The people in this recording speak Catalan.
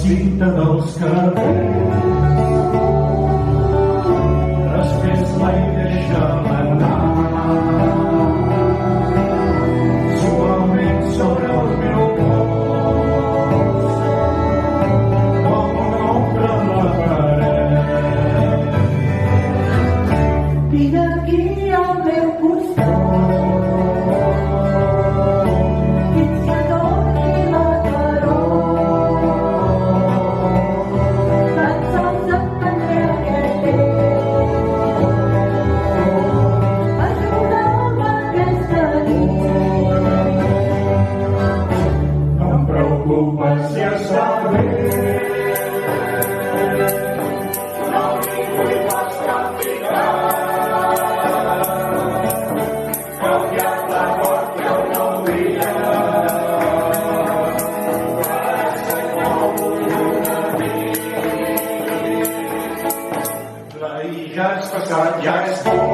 cinta dels cabells, després l'he deixat anar suaument sobre el meu cos, com una ombra en la paret. Vine aquí al meu costat, fins que torni la claror. Tan sols et prendré aquest temps, ajuda'm aquesta nit. No em preocupes si està bé, no m'hi vull pas capficar. Canviat la mort que un nou dia, l'ahir ja és passat, ja és fora.